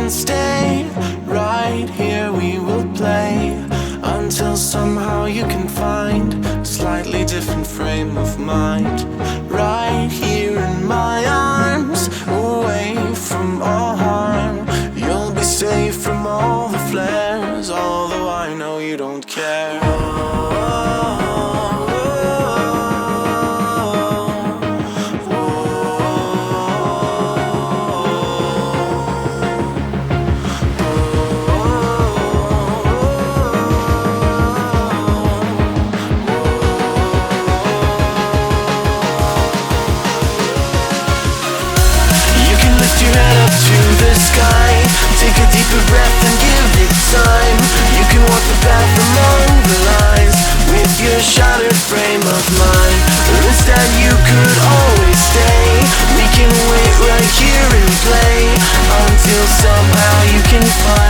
can stay right here, we will play until somehow you can find a slightly different frame of mind. Right here in my arms, away from all harm, you'll be safe from all the flares, although I know you don't care. Your head up to the sky, take a deeper breath and give it time. You can walk the path among the lines with your shattered frame of mind, or instead you could always stay. We can wait right here and play until somehow you can find